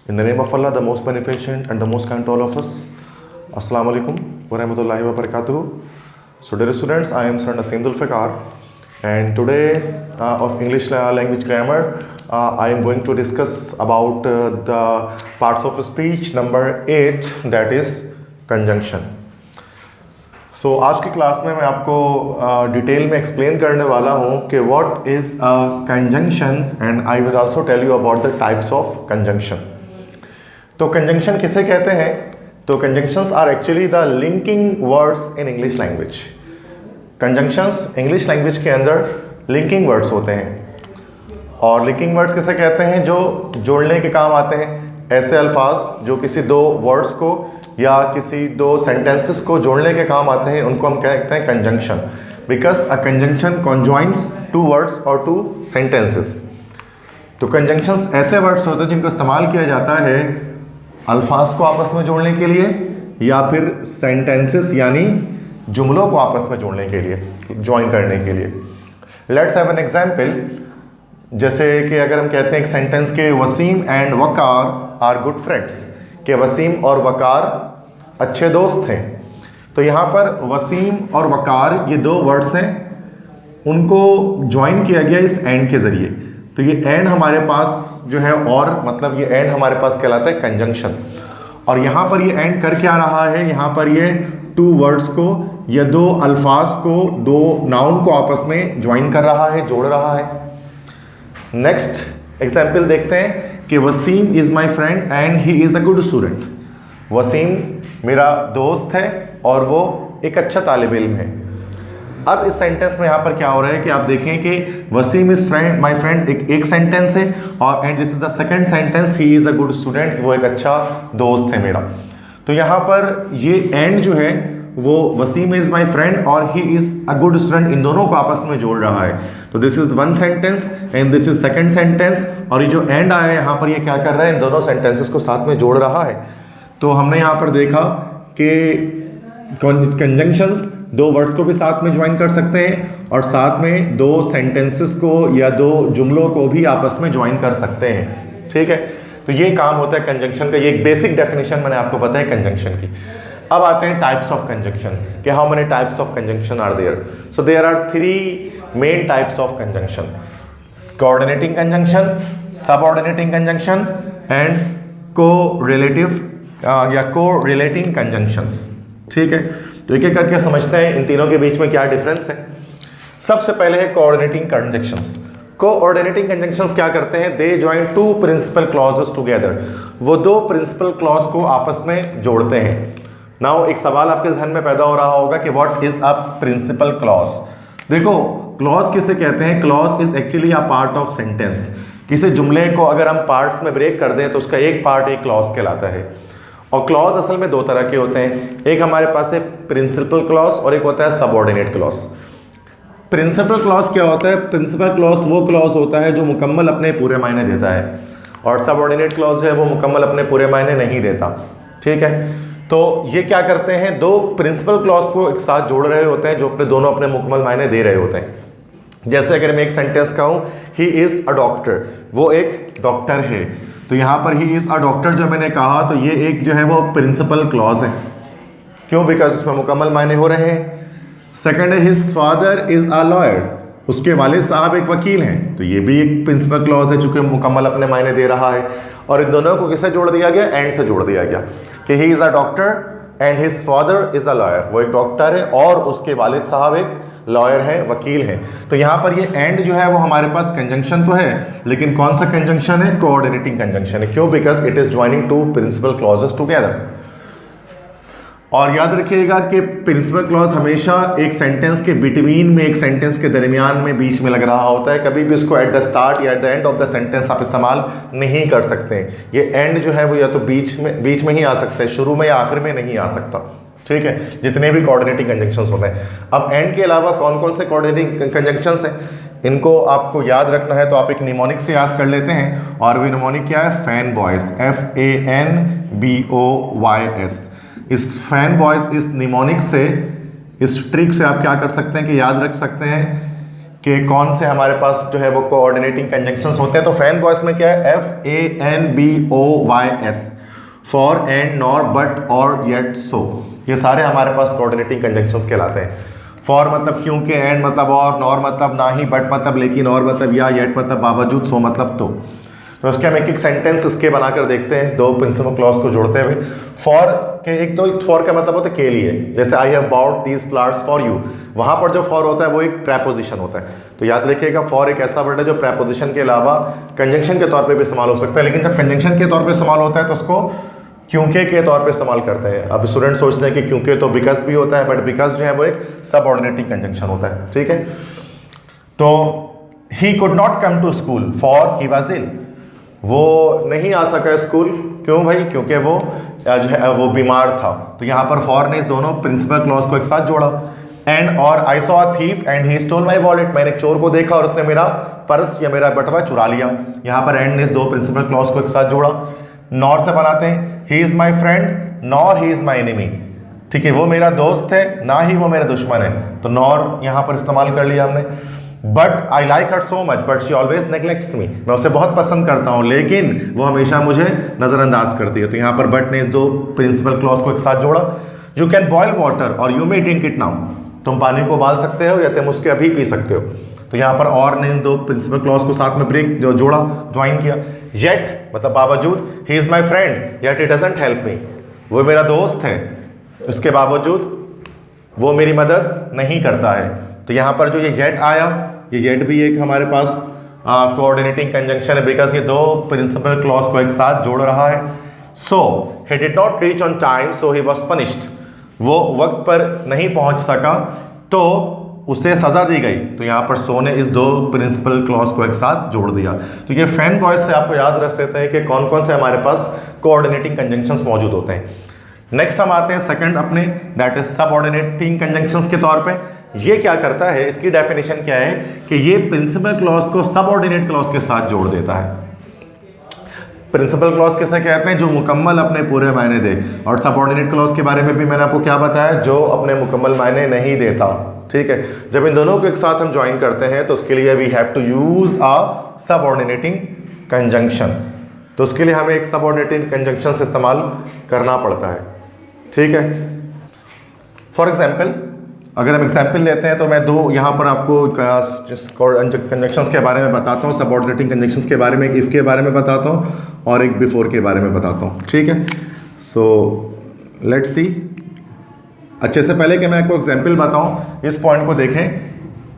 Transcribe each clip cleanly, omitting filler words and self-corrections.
In the name of Allah, the most beneficent and the most kind to all of us. Assalamu alaikum wa rahmatullahi wa barakatuh. So dear students, I am Sir Naseem Zulfikar, and today of English language grammar, I am going to discuss about the parts of speech number 8, that is conjunction. So आज की class में मैं आपको detail में explain करने वाला हूँ कि what is a conjunction and I will also tell you about the types of conjunction. तो कंजंक्शन किसे कहते हैं? तो conjunctions are actually the linking words in English language. Conjunctions English language के अंदर लिंकिंग वर्ड्स होते हैं. और लिंकिंग वर्ड्स किसे कहते हैं? जो जोड़ने के काम आते हैं. ऐसे अल्फाज जो किसी दो वर्ड्स को या किसी दो सेंटेंसेस को जोड़ने के काम आते हैं, उनको हम कहते हैं conjunction. Because a conjunction conjoins two words और टू सेंटेंसेस. तो कंजंक्शंस ऐसे वर्ड्स होते हैं जिनको इस्तेमाल किया जाता है अल्फाज को आपस में जोड़ने के लिए या फिर सेंटेंसेस यानी जुमलों को आपस में जोड़ने के लिए, ज्वाइन करने के लिए. Let's have an example. जैसे कि अगर हम कहते हैं एक सेंटेंस के Wasim and Waqar are good friends, कि वसीम और वकार अच्छे दोस्त हैं. तो यहाँ पर वसीम और वकार ये दो वर्ड्स हैं, उनको ज्वाइन किया गया इस एंड के ज़रिए. तो ये एंड हमारे पास जो है, और मतलब ये एंड हमारे पास कहलाता है कंजंक्शन. और यहाँ पर ये एंड कर क्या रहा है? यहाँ पर ये टू वर्ड्स को या दो अल्फाज को, दो नाउन को आपस में ज्वाइन कर रहा है, जोड़ रहा है. नेक्स्ट एग्जाम्पल देखते हैं कि Wasim is my friend and he is a good student. Wasim मेरा दोस्त है और वो एक अच्छा तालिब इल्म है. अब इस सेंटेंस में यहाँ पर क्या हो रहा है कि आप देखें कि Wasim is friend my friend एक सेंटेंस है, और and this is the second sentence, he is a good student, वो एक अच्छा दोस्त है मेरा. तो यहाँ पर ये एंड जो है वो वसीम इज़ माई फ्रेंड और he is a good student, इन दोनों को आपस में जोड़ रहा है. तो this is one sentence and this is second sentence, और ये जो एंड आया है यहाँ पर ये क्या कर रहा है? इन दोनों सेंटेंसेस को साथ में जोड़ रहा है. तो हमने यहाँ पर देखा कि कंजंक्शंस दो वर्ड्स को भी साथ में ज्वाइन कर सकते हैं और साथ में दो सेंटेंसेस को या दो जुमलों को भी आपस में ज्वाइन कर सकते हैं. ठीक है, तो ये काम होता है कंजंक्शन का. ये एक बेसिक डेफिनेशन मैंने आपको बताया कंजंक्शन की. अब आते हैं टाइप्स ऑफ कंजंक्शन, कि how many types of conjunction are there. So there are 3 main types of conjunction: coordinating conjunction, subordinating conjunction and correlative या को-रिलेटिंग कंजंक्शंस. ठीक है, तो एक एक करके समझते हैं इन तीनों के बीच में क्या डिफरेंस है. सबसे पहले है कोऑर्डिनेटिंग कंजंक्शंस. कोऑर्डिनेटिंग कंजंक्शंस क्या करते हैं? They join two principal clauses together. वो दो प्रिंसिपल क्लॉज को आपस में जोड़ते हैं. नाउ एक सवाल आपके जहन में पैदा हो रहा होगा कि what is a principal clause. देखो, क्लॉज किसे कहते हैं? Clause is actually a part of sentence. किसी जुमले को अगर हम पार्ट्स में ब्रेक कर दें तो उसका एक पार्ट एक क्लॉज कहलाता है. और क्लॉज असल में दो तरह के होते हैं. एक हमारे पास है प्रिंसिपल क्लॉज और एक होता है सबऑर्डिनेट क्लॉज. प्रिंसिपल क्लॉज क्या होता है? प्रिंसिपल क्लॉज वो क्लॉज होता है जो मुकम्मल अपने पूरे मायने देता है, और सबऑर्डिनेट क्लॉज जो है वो मुकम्मल अपने पूरे मायने नहीं देता. ठीक है, तो ये क्या करते हैं? दो प्रिंसिपल क्लॉज को एक साथ जोड़ रहे होते हैं जो अपने दोनों अपने मुकम्मल मायने दे रहे होते हैं. जैसे अगर मैं एक सेंटेंस कहूँ ही इज़ अ डॉक्टर, वो एक डॉक्टर है, तो यहाँ पर ही इज़ अ डॉक्टर जो मैंने कहा, तो ये एक जो है वो प्रिंसिपल क्लॉज है. क्यों? बिकॉज इसमें मुकम्मल मायने हो रहे हैं. सेकंड है his father is a lawyer, उसके वालिद साहब एक वकील हैं, तो ये भी एक प्रिंसिपल क्लॉज है चूँकि मुकम्मल अपने मायने दे रहा है. और इन दोनों को किससे जोड़ दिया गया? एंड से जोड़ दिया गया कि ही is a doctor and his father is a lawyer. वो एक डॉक्टर है और उसके वालिद साहब एक लॉयर है, वकील है. तो यहाँ पर ये एंड जो है वो हमारे पास कंजंक्शन तो है, लेकिन कौन सा कंजंक्शन है? कोऑर्डिनेटिंग कंजंक्शन है. क्यों? Because it is joining two principal clauses together. और याद रखिएगा कि प्रिंसिपल क्लॉज हमेशा एक सेंटेंस के बिटवीन में, एक सेंटेंस के दरमियान में, बीच में लग रहा होता है. कभी भी इसको एट द स्टार्ट या at the end of the sentence आप इस्तेमाल नहीं कर सकते. ये एंड जो है वो या तो बीच में ही आ सकता है, शुरू में या आखिर में नहीं आ सकता. ठीक है, जितने भी कोऑर्डिनेटिंग कंजंक्शंस होते हैं. अब एंड के अलावा कौन कौन से कोऑर्डिनेटिंग कंजंक्शंस हैं, इनको आपको याद रखना है तो आप एक निमोनिक से याद कर लेते हैं. और वो निमोनिक क्या है? Fan boys, FANBOYS. इस फैन बॉयज, इस निमोनिक से, इस ट्रिक से आप क्या कर सकते हैं कि याद रख सकते हैं कि कौन से हमारे पास जो है वो कोऑर्डिनेटिंग कंजंक्शंस होते हैं। तो फैन वॉइस में क्या है, FANBOYS, for, and, nor, but, और, येट, सो, ये सारे हमारे पास कोऑर्डिनेटिंग कंजंक्शंस कहलाते हैं। फॉर मतलब क्योंकि, एंड मतलब और, नॉर मतलब ना ही, बट मतलब लेकिन, और मतलब या, येट मतलब बावजूद, सो मतलब तो इसके हम एक एक सेंटेंस इसके बनाकर देखते हैं दो प्रिंसिपल क्लॉज को जोड़ते हुए। फॉर के एक तो फॉर का मतलब होता है के लिए, जैसे I have bought these flowers for you, वहां पर जो फॉर होता है वो एक प्रेपोजिशन होता है। तो याद रखिएगा फॉर एक ऐसा वर्ड है जो प्रेपोजिशन के अलावा कंजंक्शन के तौर पे भी इस्तेमाल हो सकता है, लेकिन जब कंजंक्शन के तौर पे इस्तेमाल होता है तो उसको क्योंकि के तौर पे इस्तेमाल करते हैं। अब स्टूडेंट सोचते हैं कि क्योंकि तो बिकॉज भी होता है, बट बिकॉज जो है वो एक सबऑर्डिनेटिंग कंजंक्शन होता है, ठीक है। तो he could not come to school for he was ill, वो नहीं आ सका स्कूल, क्यों भाई, क्योंकि वो जो है वो बीमार था। तो यहाँ पर फॉर ने इस दोनों प्रिंसिपल क्लॉज को एक साथ जोड़ा। एंड और I saw a thief and he stole my wallet, मैंने एक चोर को देखा और उसने मेरा पर्स या मेरा बटुआ चुरा लिया। यहाँ पर एंड ने इस दो प्रिंसिपल क्लॉज को एक साथ जोड़ा। नॉर से बनाते हैं, he is my friend nor he is my enemy, ठीक है, वो मेरा दोस्त है ना ही वो मेरा दुश्मन है, तो नॉर यहाँ पर इस्तेमाल कर लिया हमने। But I like her so much but she always neglects me, मैं उसे बहुत पसंद करता हूँ लेकिन वो हमेशा मुझे नज़रअंदाज करती है। तो यहाँ पर बट ने इस दो प्रिंसिपल क्लॉज को एक साथ जोड़ा। यू कैन बॉयल वाटर और you may drink it now, तुम पानी को उबाल सकते हो या तुम उसके अभी पी सकते हो। तो यहाँ पर और ने इन दो प्रिंसिपल क्लॉज को साथ में ब्रेक जो जोड़ा, ज्वाइन किया। येट मतलब बावजूद, he is my friend yet he doesn't help me, वो मेरा दोस्त है उसके बावजूद वो मेरी मदद नहीं करता है। तो यहाँ पर जो ये येट आया, ये येट भी एक हमारे पास कोऑर्डिनेटिंग कंजंक्शन है, बिकॉज ये दो प्रिंसिपल क्लॉज को एक साथ जोड़ रहा है। So he did not reach on time so he was punished, वो वक्त पर नहीं पहुंच सका तो उसे सजा दी गई। तो यहाँ पर सो ने इस दो प्रिंसिपल क्लॉज को एक साथ जोड़ दिया। तो ये फैन वॉइस से आपको याद रख सकते हैं कि कौन कौन से हमारे पास कोऑर्डिनेटिंग कंजंक्शंस मौजूद होते हैं। नेक्स्ट हम आते हैं सेकंड अपने, दैट इज सबऑर्डिनेटिंग कंजंक्शंस के तौर पे। ये क्या करता है, इसकी डेफिनेशन क्या है कि ये प्रिंसिपल क्लॉज को सबऑर्डिनेट क्लॉज के साथ जोड़ देता है। प्रिंसिपल क्लॉज किसे कहते हैं, जो मुकम्मल अपने पूरे मायने दे, और सबऑर्डिनेट क्लॉज के बारे में भी मैंने आपको क्या बताया, जो अपने मुकम्मल मायने नहीं देता, ठीक है। जब इन दोनों को एक साथ हम ज्वाइन करते हैं तो उसके लिए we have to use a subordinating conjunction, तो उसके लिए हमें एक सबऑर्डिनेटिंग कंजंक्शन से इस्तेमाल करना पड़ता है, ठीक है। फॉर एग्जाम्पल अगर हम एग्जाम्पल लेते हैं तो मैं दो यहाँ पर आपको कंजंक्शंस के बारे में बताता हूँ, सबऑर्डिनेटिंग कंजंक्शंस के बारे में, एक इफ के बारे में बताता हूँ और एक बिफोर के बारे में बताता हूँ, ठीक है। So let's see. अच्छे से पहले कि मैं आपको एग्जाम्पल बताऊँ, इस पॉइंट को देखें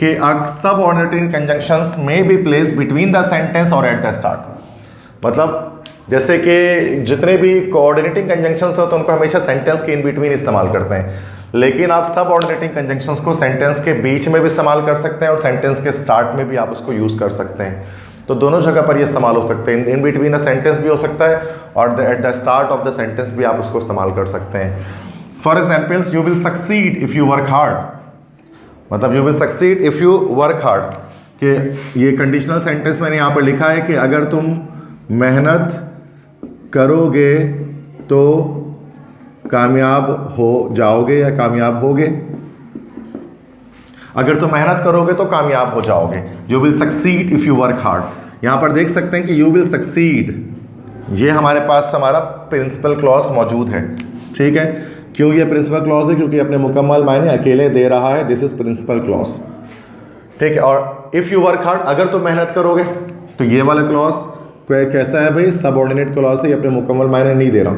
कि सबऑर्डिनेटिंग कंजंक्शंस में be place between the sentence और एट द स्टार्ट। मतलब जैसे कि जितने भी कोऑर्डिनेटिंग कंजंक्शंस होते हैं उनको हमेशा सेंटेंस के इन बिटवीन इस्तेमाल करते हैं, लेकिन आप सबऑर्डिनेटिंग कंजंक्शंस को सेंटेंस के बीच में भी इस्तेमाल कर सकते हैं और सेंटेंस के स्टार्ट में भी आप उसको यूज़ कर सकते हैं। तो दोनों जगह पर ये इस्तेमाल हो सकते हैं, इन बिटवीन अ सेंटेंस भी हो सकता है और at the start of the sentence भी आप उसको इस्तेमाल कर सकते हैं। For examples, you will succeed if you work hard, मतलब you will succeed if you work hard, कि ये कंडीशनल सेंटेंस मैंने यहाँ पर लिखा है कि अगर तुम मेहनत करोगे तो कामयाब हो जाओगे या कामयाब होगे, अगर तुम मेहनत करोगे तो कामयाब हो जाओगे। You will succeed if you work hard. यहाँ पर देख सकते हैं कि यू विल सक्सीड, ये हमारे पास हमारा प्रिंसिपल क्लॉज मौजूद है, ठीक है। क्यों ये प्रिंसिपल क्लॉज है, क्योंकि अपने मुकम्मल मायने अकेले दे रहा है, दिस इज प्रिंसिपल क्लॉज, ठीक है। और इफ़ यू वर्क हार्ड, अगर तुम मेहनत करोगे, तो ये वाला क्लॉज कैसा है भाई, सबऑर्डिनेट क्लॉज है, ये अपने मुकम्मल मायने नहीं दे रहा।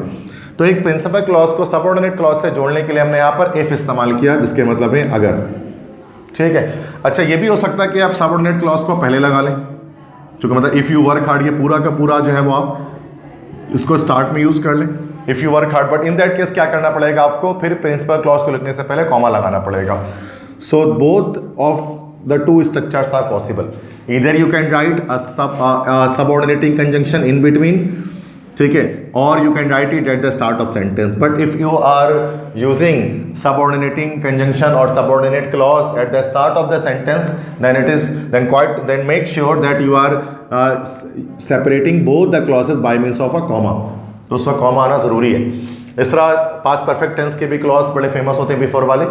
तो एक प्रिंसिपल क्लॉज को सबऑर्डिनेट क्लॉज से जोड़ने के लिए हमने यहाँ पर इफ इस्तेमाल किया, जिसके मतलब है अगर, ठीक है। अच्छा, ये भी हो सकता है कि आप सबऑर्डिनेट क्लॉज को पहले लगा लें, चूँकि मतलब इफ़ यू वर्क हार्ड, ये पूरा का पूरा जो है वो आप इसको स्टार्ट में यूज़ कर लें, if you work hard. But in that case क्या करना पड़ेगा आपको, फिर प्रिंसिपल क्लॉज को लिखने से पहले कॉमा लगाना पड़ेगा। So both of the two structures are possible, either you can write a subordinating conjunction in between, ठीक है, or you can write it at the start of sentence. But if you are using subordinating conjunction or subordinate clause at the start of the sentence, then make sure that you are separating both the clauses by means of a comma, तो उसमें comma आना ज़रूरी है। इस तरह past perfect tense के भी clause बड़े फेमस होते हैं बिफोर वाले,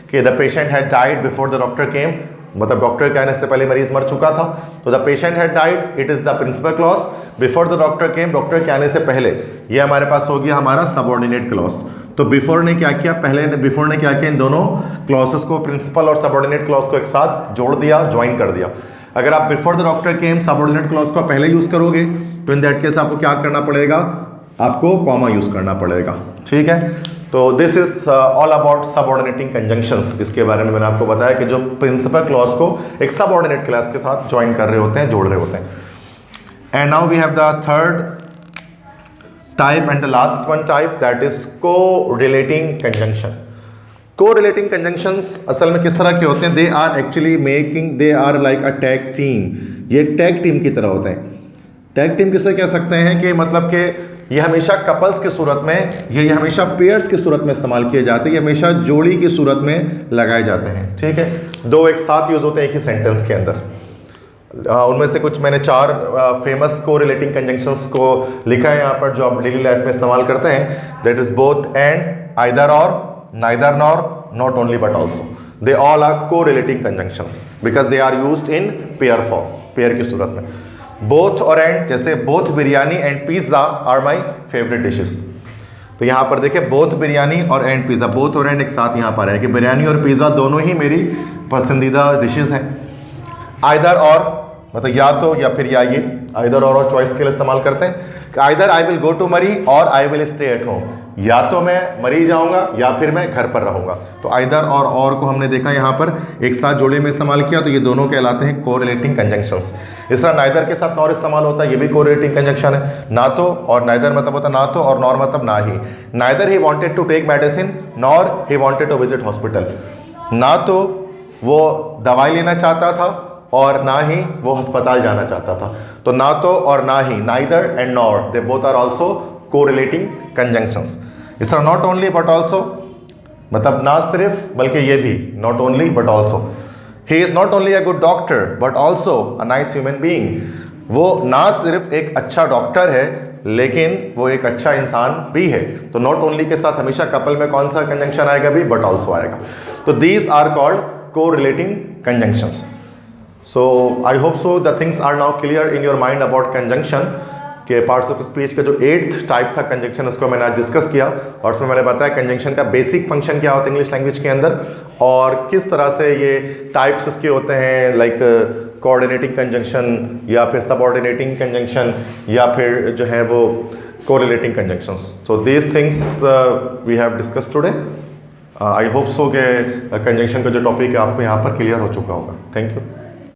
कि the patient had died before the doctor केम, मतलब डॉक्टर के आने से पहले मरीज मर चुका था, तो the patient had died, it is the principal clause. Before the doctor came, doctor के आने से पहले, ये हमारे पास हो गया हमारा सबऑर्डिनेट क्लॉज। तो बिफोर ने क्या किया, पहले ने बिफोर ने क्या किया, इन दोनों क्लॉसेस को, प्रिंसिपल और सबऑर्डिनेट क्लॉज को एक साथ जोड़ दिया, ज्वाइन कर दिया। अगर आप before the doctor came subordinate clause को पहले यूज करोगे तो इन दैट केस आपको क्या करना पड़ेगा, आपको कॉमा यूज करना पड़ेगा, ठीक है। तो this is all about subordinating conjunctions. इसके बारे में मैंने आपको बताया कि जो प्रिंसिपल क्लॉज को एक सबऑर्डिनेट क्लॉज के साथ ज्वाइन कर रहे होते हैं, जोड़ रहे होते हैं। And now we have the third type and the last one type, that is correlating conjunction. Correlating conjunctions असल में किस तरह के होते हैं, they are actually making, they are like a tag team. ये टैग टीम की तरह होते हैं। टैग टीम किसे कह सकते हैं कि मतलब कि ये हमेशा कपल्स की सूरत में, ये हमेशा पेयर्स की सूरत में इस्तेमाल किए जाते हैं, ये हमेशा जोड़ी की सूरत में लगाए जाते हैं, ठीक है। दो एक साथ यूज होते हैं एक ही सेंटेंस के अंदर। उनमें से कुछ मैंने 4 फेमस को-रिलेटिंग कंजंक्शंस को लिखा है यहाँ पर, जो आप डेली लाइफ में इस्तेमाल करते हैं। That is both and, either और, neither nor, not only but also. They all are co-relating conjunctions because they are used in pair form, pair की सूरत में। both और and, जैसे both biryani and pizza are my favorite dishes। तो यहाँ पर देखिए both biryani और and pizza, both और and एक साथ यहाँ पर है कि बिरयानी और पिज़्ज़ा दोनों ही मेरी पसंदीदा डिशेज हैं। either और मतलब या तो या फिर या, ये आइदर और चॉइस के लिए इस्तेमाल करते हैं। Either I will go to Murree or I will stay at home, या तो मैं मरी जाऊंगा या फिर मैं घर पर रहूंगा। तो आइदर और को हमने देखा यहाँ पर एक साथ जोड़े में इस्तेमाल किया, तो ये दोनों कहलाते हैं को-रिलेटिंग कंजंक्शंस। इस तरह नाइदर के साथ नॉर इस्तेमाल होता है, ये भी को-रिलेटिंग कंजंक्शन है। ना तो और नाइदर मतलब होता है ना तो, और नॉर मतलब ना ही। Neither he wanted to take medicine nor he wanted to visit hospital. ना तो वो दवाई लेना चाहता था और ना ही वो अस्पताल जाना चाहता था। तो ना तो और ना ही, neither and nor, they both are also correlating conjunctions. इस तरह नॉट ओनली बट ऑल्सो मतलब ना सिर्फ बल्कि ये भी, not only but also. He is not only a good doctor but also a nice human being. वो ना सिर्फ एक अच्छा डॉक्टर है लेकिन वो एक अच्छा इंसान भी है। तो नॉट ओनली के साथ हमेशा कपल में कौन सा कंजंक्शन आएगा भी, बट ऑल्सो आएगा। तो these are called correlating conjunctions. So I hope so the things are now clear in your mind about conjunction के पार्ट्स ऑफ स्पीच का जो 8th टाइप था कंजंक्शन, उसको मैंने आज डिस्कस किया और उसमें मैंने बताया कंजंक्शन का बेसिक फंक्शन क्या होता है इंग्लिश लैंग्वेज के अंदर और किस तरह से ये टाइप्स इसके होते हैं, लाइक कोऑर्डिनेटिंग कंजंक्शन या फिर सबऑर्डिनेटिंग कंजंक्शन या फिर जो है वो correlating conjunctions. So these things we have discuss today. I hope so के कंजंक्शन का जो टॉपिक है आपको यहाँ पर क्लियर हो चुका होगा। Thank you.